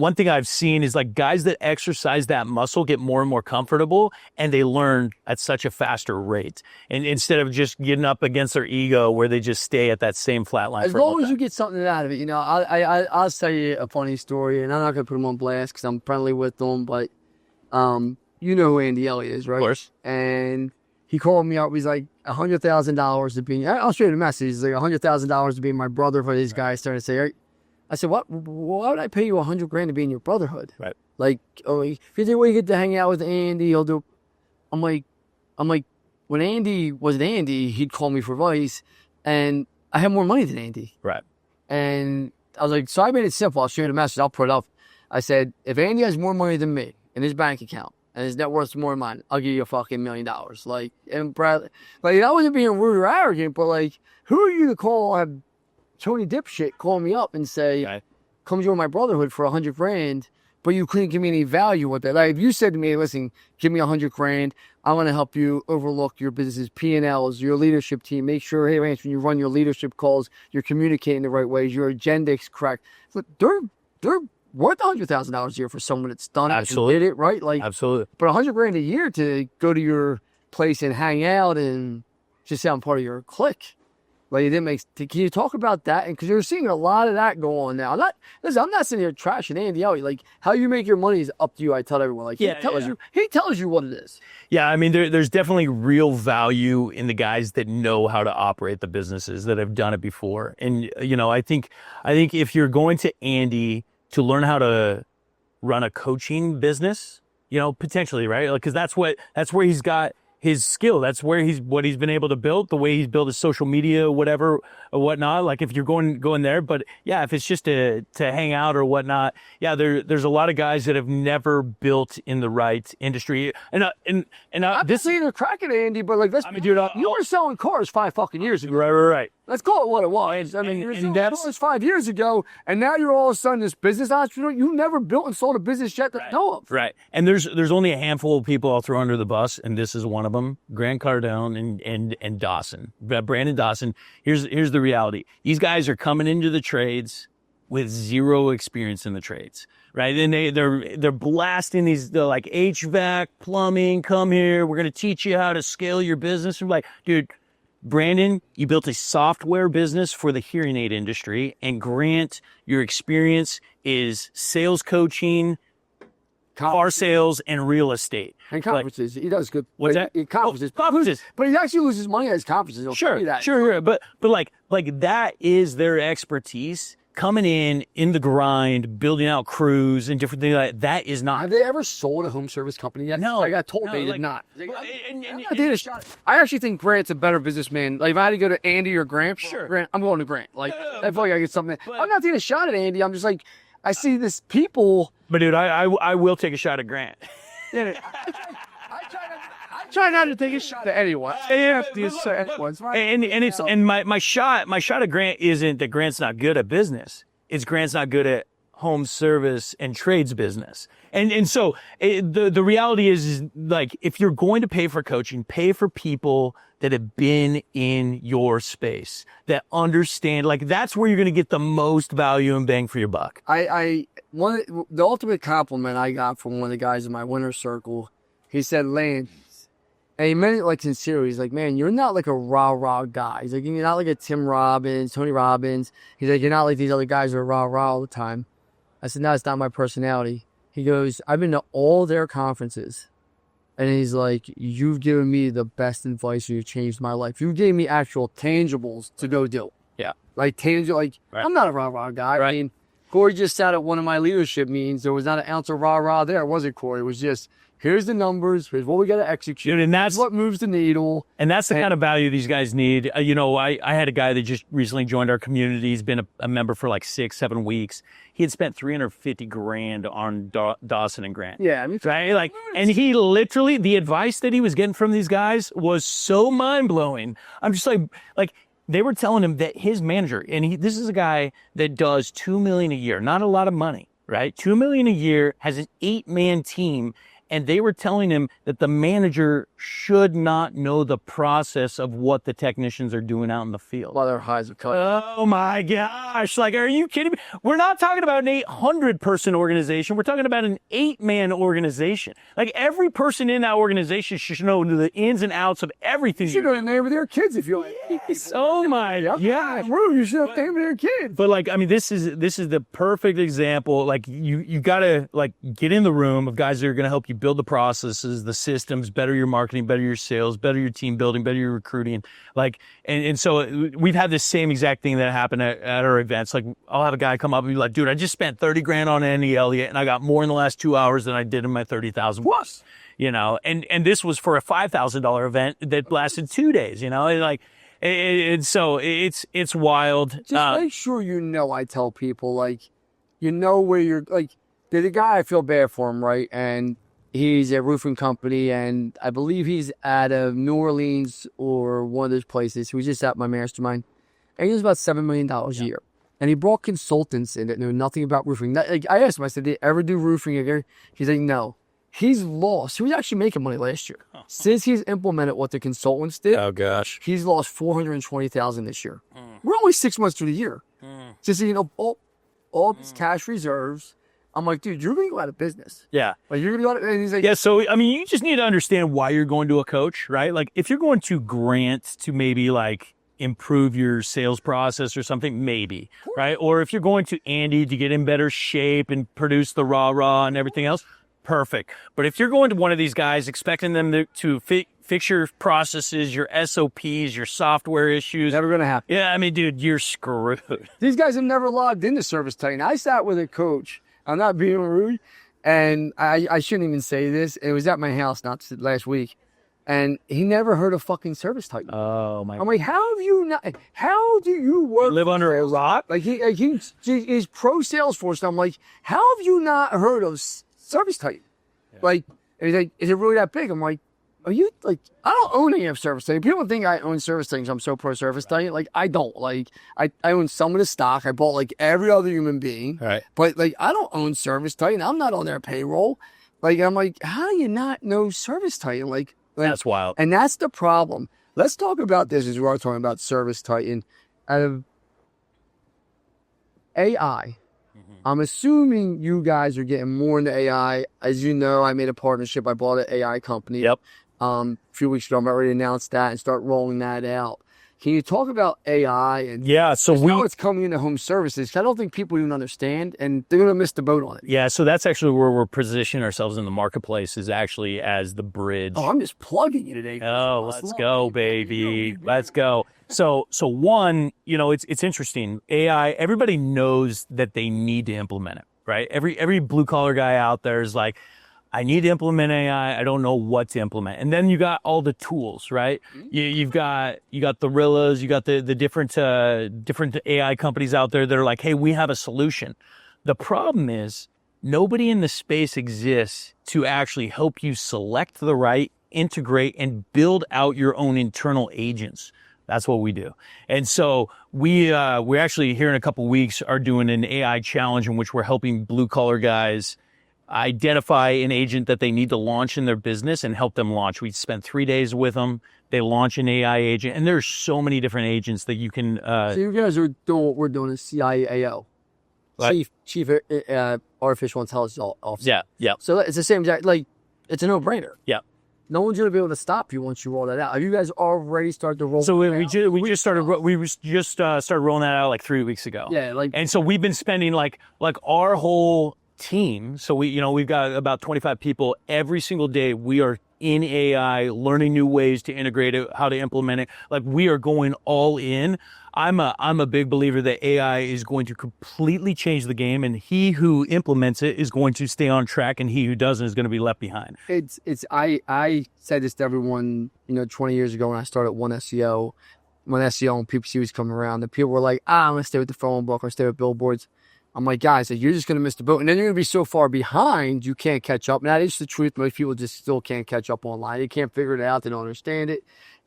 one thing I've seen is like guys that exercise that muscle get more and more comfortable and they learn at such a faster rate. And instead of just getting up against their ego where they just stay at that same flat line. As long as you get something out of it, I'll tell you a funny story, and I'm not going to put him on blast because I'm friendly with them, but you know who Andy Elliott is, right? Of course. And he called me up. He's like, $100,000 to be, I'll show you the message. He's like, $100,000 to be in my brotherhood. These guys started to say, I said, why would I pay you $100,000 to be in your brotherhood? Right. Like, if you get to hang out with Andy, he'll do. I'm like, when Andy was Andy, he'd call me for advice, and I had more money than Andy. Right. And I was like, so I made it simple. I'll show you the message. I'll put it up. I said, if Andy has more money than me in his bank account, and his net worth's more than mine, I'll give you a fucking $1 million. Like, and Bradley, like, I wasn't being rude or arrogant, but like, who are you to call, have Tony Dipshit call me up and say, come join my brotherhood for $100,000 but you couldn't give me any value with it. Like if you said to me, listen, give me $100,000, I'm going to help you overlook your business's P&Ls, your leadership team, make sure, hey, Lance, when you run your leadership calls, you're communicating the right ways, your agenda is correct. Look, they're worth $100,000 a year for someone that's done it Absolutely. and did it, right? Like, Absolutely. but $100,000 a year to go to your place and hang out and just sound part of your clique. Like, it didn't make. Can you talk about that? And because you're seeing a lot of that go on now. I'm not sitting here trashing Andy out. Like, how you make your money is up to you. I tell everyone. Like, he tells you what it is. Yeah, I mean, there's definitely real value in the guys that know how to operate the businesses, that have done it before. And I think if you're going to Andy to learn how to run a coaching business, potentially, right? Like, because that's where he's got his skill. That's where what he's been able to build, the way he's built his social media, whatever or whatnot. Like if you're going there, but yeah, if it's just to hang out or whatnot, yeah, there's a lot of guys that have never built in the right industry. And I'm this seeing a crack at Andy, but like dude, you were selling cars 5 fucking years ago. Right. Let's call it what it was. I mean, you were selling cars 5 years ago, and now you're all of a sudden this business entrepreneur. You never built and sold a business yet that I know of. Right. And there's only a handful of people I'll throw under the bus, and this is one of them. Grant Cardone and Dawson. Brandon Dawson. Here's the reality. These guys are coming into the trades with zero experience in the trades. Right. And they're blasting they're like HVAC, plumbing, come here. We're gonna teach you how to scale your business. I'm like, dude, Brandon, you built a software business for the hearing aid industry, and Grant, your experience is sales coaching, car sales, and real estate. And conferences. He does good. What's that? Conferences. Conferences. But he actually loses money at his conferences. Sure. But like that is their expertise. Coming in the grind, building out crews and different things like that. That is not. Have they ever sold a home service company yet? No. I got told they did not. I I actually think Grant's a better businessman. Like if I had to go to Andy or Grant, Sure. Grant, I'm going to Grant. Like I feel like I get something. I'm not taking a shot at Andy. I'm just like, I see this people. But dude, I will take a shot at Grant. I try not to take a shot at anyone. And my shot at Grant isn't that Grant's not good at business. It's Grant's not good at home service and trades business. And so the reality is like, if you're going to pay for coaching, pay for people that have been in your space, that understand, like that's where you're going to get the most value and bang for your buck. The ultimate compliment I got from one of the guys in my winner's circle, he said, Lance, and he meant it like sincerely. He's like, man, you're not like a rah-rah guy. He's like, you're not like a Tim Robbins, Tony Robbins. He's like, you're not like these other guys who are rah-rah all the time. I said, no, it's not my personality. He goes, I've been to all their conferences. And he's like, you've given me the best advice. You've changed my life. You gave me actual tangibles to go do. Yeah. Like tangible, like right. I'm not a rah-rah guy. Right. I mean, Corey just sat at one of my leadership meetings. There was not an ounce of rah-rah there, was it, Corey? It was just, here's the numbers. Here's what we got to execute. Dude, and that's what moves the needle. And that's the kind of value these guys need. I had a guy that just recently joined our community. He's been a member for like 6-7 weeks. He had spent $350,000 on Dawson and Grant. Yeah, I mean, right. Like, and he literally, the advice that he was getting from these guys was so mind blowing. I'm just like they were telling him that his manager, and this is a guy that does $2 million a year, not a lot of money, right? $2 million a year, has an 8-man team. And they were telling him that the manager should not know the process of what the technicians are doing out in the field. While their highs are cut. Oh my gosh. Like, are you kidding me? We're not talking about an 800-person organization. We're talking about an 8-man organization. Like, every person in that organization should know the ins and outs of everything. You should know the name of their kids if you like. Yes. Oh my God. You should have the name of their kids. But like, I mean, this is the perfect example. Like, you gotta like get in the room of guys that are gonna help you build the processes, the systems, better your marketing, better your sales, better your team building, better your recruiting. Like, and so we've had this same exact thing that happened at our events. Like, I'll have a guy come up and be like, dude, I just spent $30,000 on Andy Elliott and I got more in the last 2 hours than I did in my 30,000 plus, and this was for a $5,000 event that lasted 2 days, and like, so it's wild. Just make sure I tell people, like, where you're, like, there's a guy I feel bad for him, right? And he's a roofing company, and I believe he's out of New Orleans or one of those places. He was just at my mastermind. And he was about $7 million a year. And he brought consultants in that knew nothing about roofing. Like, I asked him, I said, did you ever do roofing again? He's like, no. He's lost. He was actually making money last year. Since he's implemented what the consultants did, Oh gosh. he's lost $420,000 this year. We're only 6 months through the year. Just so you know, all these cash reserves. I'm like, dude, you're gonna go out of business. Yeah. Like, you're gonna go out of, and he's like, Yeah, so I mean, you just need to understand why you're going to a coach, right? Like, if you're going to Grant to maybe like improve your sales process or something, maybe, right? Or if you're going to Andy to get in better shape and produce the rah-rah and everything else, perfect. But if you're going to one of these guys expecting them to fix your processes, your SOPs, your software issues, never gonna happen. yeah, I mean, dude, you're screwed. These guys have never logged into Service Titan. I sat with a coach. I'm not being rude, and I shouldn't even say this. It was at my house not last week, and he never heard of fucking Service Titan. Oh my! I'm like, how have you not? How do you work? Live under a rock? Like he's pro Salesforce. And I'm like, how have you not heard of Service Titan? Yeah. Like, and he's like, is it really that big? I'm like, are you like? I don't own any of Service Titan. People think I own Service Titan. I'm so pro Service Titan. Like, I don't. Like, I own some of the stock. I bought like every other human being. Right. But like, I don't own Service Titan. I'm not on their payroll. Like, I'm like, how do you not know Service Titan? Like That's wild. And that's the problem. Let's talk about this as we are talking about Service Titan. Out of AI, I'm assuming you guys are getting more into AI. As you know, I made a partnership. I bought an AI company. Yep. A few weeks ago, I'm already announced that and start rolling that out. Can you talk about AI and so how it's coming into home services? I don't think people even understand, and they're going to miss the boat on it. Yeah, so that's actually where we're positioning ourselves in the marketplace, is actually as the bridge. Oh, I'm just plugging you today. Oh, let's go, baby. Let's go. So one, you know, it's interesting. AI, everybody knows that they need to implement it, right? Every blue collar guy out there is like, I need to implement AI. I don't know what to implement. And then you got all the tools, right? You got the Gorillas, you got the different AI companies out there that are like, hey, we have a solution. The problem is nobody in the space exists to actually help you select the right, integrate, and build out your own internal agents. That's what we do. And so we actually here in a couple of weeks are doing an AI challenge in which we're helping blue collar guys identify an agent that they need to launch in their business and help them launch. We spent 3 days with them. They launch an AI agent, and there's so many different agents that you can. So you guys are doing what we're doing is CIAO, Chief Artificial Intelligence Officer. Yeah. So it's the same exact, like, it's a no-brainer. Yeah. No one's gonna be able to stop you once you roll that out. Have you guys already started to roll? So we just started rolling that out like 3 weeks ago. Yeah, like, and so we've been spending like our whole team. So we've got about 25 people every single day. We are in AI, learning new ways to integrate it, how to implement it. Like, we are going all in. I'm a big believer that AI is going to completely change the game, and he who implements it is going to stay on track, and he who doesn't is going to be left behind. I said this to everyone, 20 years ago when I started One SEO, when SEO and PPC was coming around, and people were like, I'm going to stay with the phone book or stay with billboards. I'm like, guys, you're just going to miss the boat. And then you're going to be so far behind, you can't catch up. And that is the truth. Most people just still can't catch up online. They can't figure it out. They don't understand it.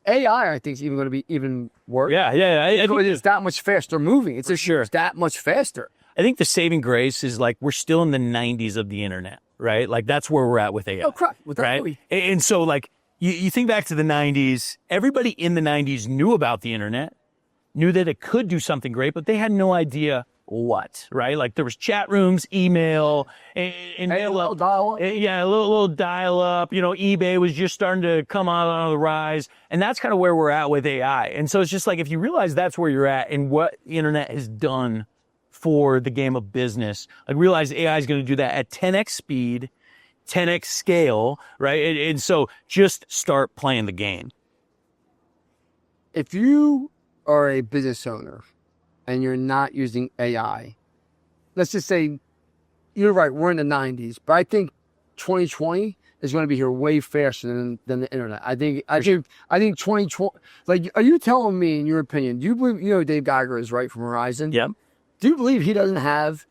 AI, I think, is even going to be even worse. Yeah. I think it's that much faster moving. It's that much faster. I think the saving grace is, like, we're still in the 90s of the internet, right? Like, that's where we're at with AI. Oh, crap. Right? And so, like, you think back to the 90s, everybody in the 90s knew about the internet, knew that it could do something great, but they had no idea what, right? Like, there was chat rooms, email, and a little dial-up. Yeah, a little dial-up. eBay was just starting to come out on the rise, and that's kind of where we're at with AI. And so it's just like, if you realize that's where you're at and what the internet has done for the game of business, like, realize AI is going to do that at 10x speed, 10x scale, right? And so just start playing the game. If you are a business owner and you're not using AI, let's just say, you're right, we're in the 90s, but I think 2020 is going to be here way faster than the internet. I think 2020, like, are you telling me, in your opinion, do you believe, Dave Geiger is right from Verizon? Yep. Do you believe he doesn't have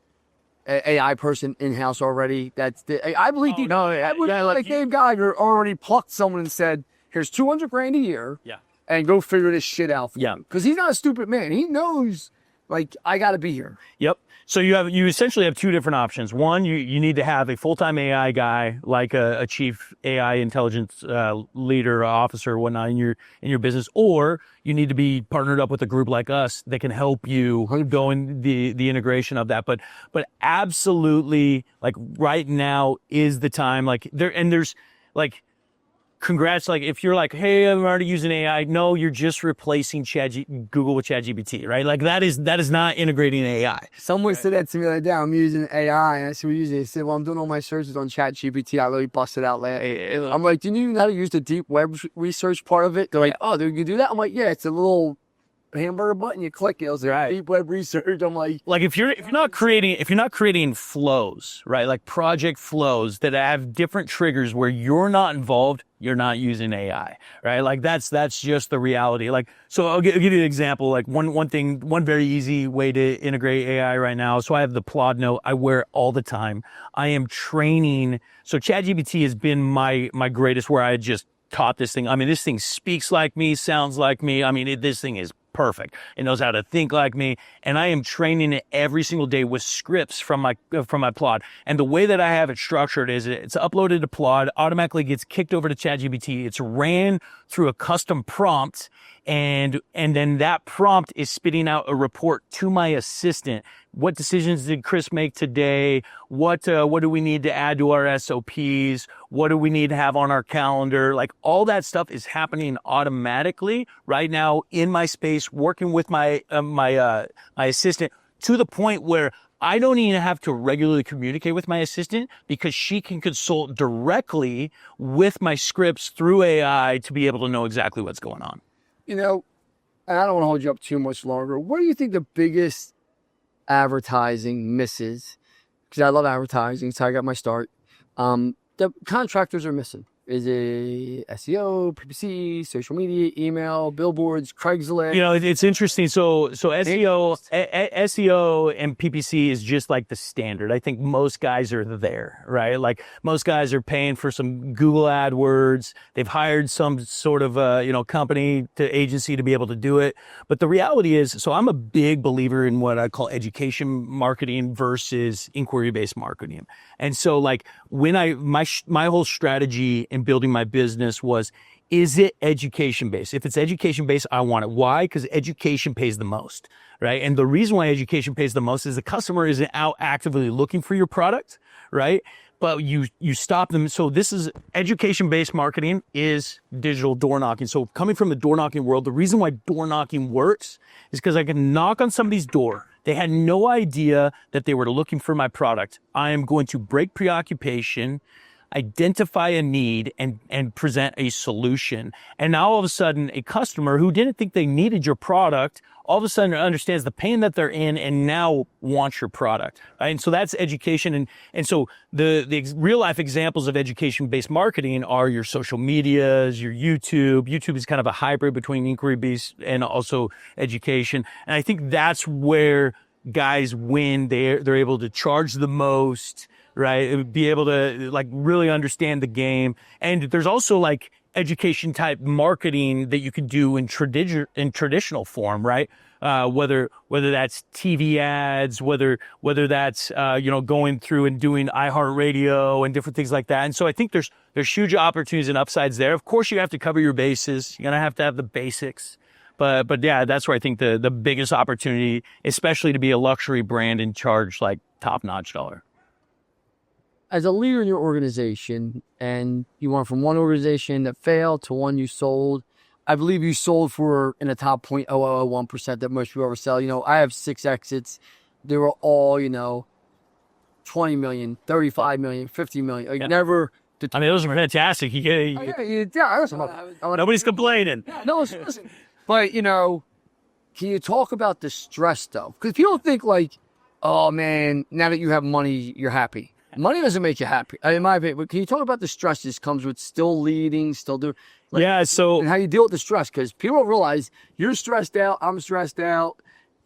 an AI person in-house already? I believe Dave Geiger already plucked someone and said, here's $200,000 a year. Yeah. And go figure this shit out for Yeah. you. Because he's not a stupid man. He knows Like, I got to be here. Yep. So you essentially have two different options. One, you need to have a full-time AI guy, like a chief AI intelligence leader, officer, or whatnot in your business, or you need to be partnered up with a group like us that can help you go in the integration of that. But absolutely, like right now is the time. Like there's like. Congrats. Like if you're like, hey, I'm already using AI. No, you're just replacing Google with ChatGPT, right? Like that is not integrating AI. Someone said that to me the other day. I'm using AI, and I said, "We're using it." They said, "Well, I'm doing all my searches on ChatGPT." I really busted out laughing. I'm like, "Do you know how to use the deep web research part of it?" They're like, "Oh, do you do that?" I'm like, "Yeah, it's a little hamburger button. You click it. It was like deep web research." I'm like, if you're not creating flows, right? Like project flows that have different triggers where you're not involved, you're not using AI, right? Like that's just the reality. Like, so I'll give you an example. Like one very easy way to integrate AI right now. So I have the Plod Note. I wear it all the time. I am training. So ChatGPT has been my greatest, where I just taught this thing. I mean, this thing speaks like me, sounds like me. I mean, this thing is perfect. It knows how to think like me. And I am training it every single day with scripts from my Plod. And the way that I have it structured is it's uploaded to Plod, automatically gets kicked over to ChatGPT. It's ran through a custom prompt. And then that prompt is spitting out a report to my assistant. What decisions did Chris make today? What do we need to add to our SOPs? What do we need to have on our calendar? Like all that stuff is happening automatically right now in my space, working with my assistant, to the point where I don't even have to regularly communicate with my assistant, because she can consult directly with my scripts through AI to be able to know exactly what's going on. you know, and I don't want to hold you up too much longer. What do you think the biggest advertising misses? Because I love advertising, so I got my start. The contractors are missing. Is it SEO, PPC, social media, email, billboards, Craigslist? You know, it's interesting. So SEO and PPC is just like the standard. I think most guys are there, right? Like most guys are paying for some Google AdWords. They've hired some sort of company to agency to be able to do it. But the reality is, so I'm a big believer in what I call education marketing versus inquiry-based marketing. And so like when my whole strategy in building my business was, is it education based? If it's education based, I want it. Why? Because education pays the most, right? And the reason why education pays the most is the customer isn't out actively looking for your product, right? But you stop them. So this is education based marketing is digital door knocking. So coming from the door knocking world, the reason why door knocking works is because I can knock on somebody's door. They had no idea that they were looking for my product. I am going to break preoccupation, identify a need, and present a solution. And now all of a sudden, a customer who didn't think they needed your product, all of a sudden understands the pain that they're in and now wants your product. Right? And so that's education. And so the real life examples of education-based marketing are your social medias, your YouTube. YouTube is kind of a hybrid between inquiry-based and also education. And I think that's where guys win. They're able to charge the most, right? Be able to like really understand the game. And there's also like education type marketing that you could do in traditional form, right? Whether that's TV ads, whether that's going through and doing iHeartRadio and different things like that. And so I think there's huge opportunities and upsides there. Of course, you have to cover your bases. You're gonna have to have the basics. But yeah, that's where I think the biggest opportunity, especially to be a luxury brand and charge like top-notch dollar. As a leader in your organization, and you went from one organization that failed to one you sold, I believe you sold for in the top 0.0001% that most people ever sell. I have 6 exits. They were all, 20 million, 35 million, 50 million. Like, yeah. Never. I mean, those are fantastic. Nobody's complaining. No, listen. But, can you talk about the stress, though? Because people think like, oh, man, now that you have money, you're happy. Money doesn't make you happy, in my opinion. But can you talk about the stress that comes with still leading, still doing? So and how you deal with the stress? Because people don't realize you're stressed out. I'm stressed out.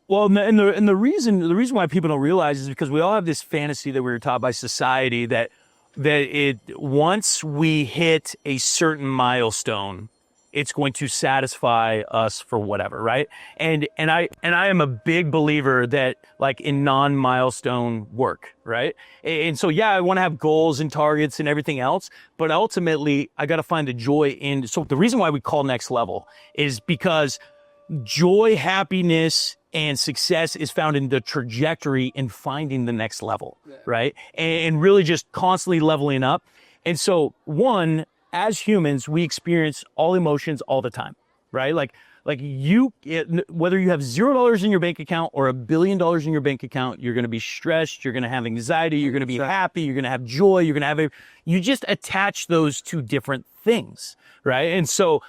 Well, and the reason why people don't realize is because we all have this fantasy that we were taught by society that once we hit a certain milestone, it's going to satisfy us for whatever, right? And I am a big believer that like in non-milestone work, right? And so yeah, I want to have goals and targets and everything else, but ultimately I got to find the joy in. So the reason why we call next level is because joy, happiness, and success is found in the trajectory in finding the next level, right? And really just constantly leveling up. And so one, as humans, we experience all emotions all the time, right? Like whether you have $0 in your bank account or $1 billion in your bank account, you're going to be stressed, you're going to have anxiety, you're going to be happy, you're going to have joy, you're going to have you just attach those to different things, right? And so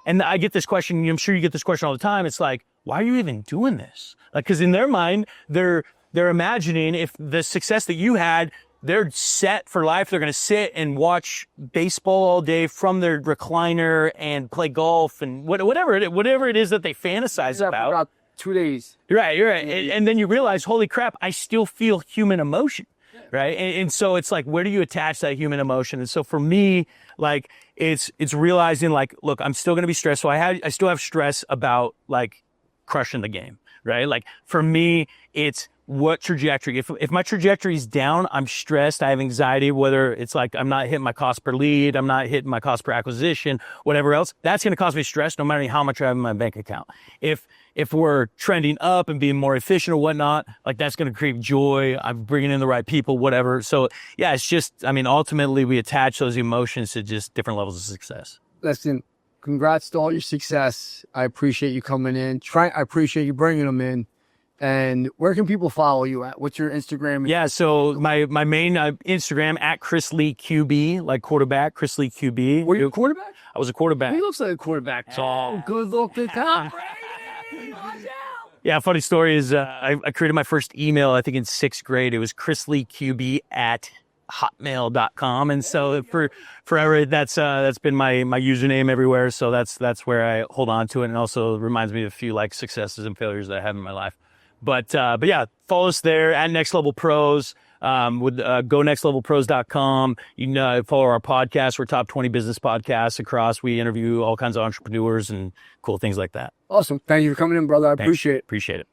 and I get this question, I'm sure you get this question all the time. It's like, why are you even doing this? Like, cause in their mind, they're imagining if the success that you had, they're set for life. They're going to sit and watch baseball all day from their recliner and play golf and whatever it is that they fantasize about. For about 2 days. You're right. And then you realize, holy crap, I still feel human emotion, right? And so it's like, where do you attach that human emotion? And so for me, like, it's realizing like, look, I'm still going to be stressed. So I still have stress about like crushing the game, right? Like for me, it's what trajectory. If my trajectory is down, I'm stressed, I have anxiety, whether it's like I'm not hitting my cost per lead, I'm not hitting my cost per acquisition, whatever else, that's going to cause me stress no matter how much I have in my bank account. If we're trending up and being more efficient or whatnot, like that's going to create joy. I'm bringing in the right people, whatever. So yeah, it's just, I mean, ultimately we attach those emotions to just different levels of success. Listen, congrats to all your success. I appreciate you coming in. I appreciate you bringing them in. And where can people follow you at? What's your Instagram? Yeah, so my main Instagram at Chris Lee QB, like quarterback, Chris Lee QB. Were you a quarterback? I was a quarterback. He looks like a quarterback. Tall, good looking. Yeah, funny story is I created my first email, I think in 6th grade. It was chrisleeqb@hotmail.com. And so forever, that's been my username everywhere. So that's where I hold on to it. And also reminds me of a few like successes and failures that I have in my life. But yeah, follow us there at Next Level Pros. With gonextlevelpros.com. You can follow our podcast. We're top 20 business podcasts across. We interview all kinds of entrepreneurs and cool things like that. Awesome. Thank you for coming in, brother. I appreciate it. Appreciate it.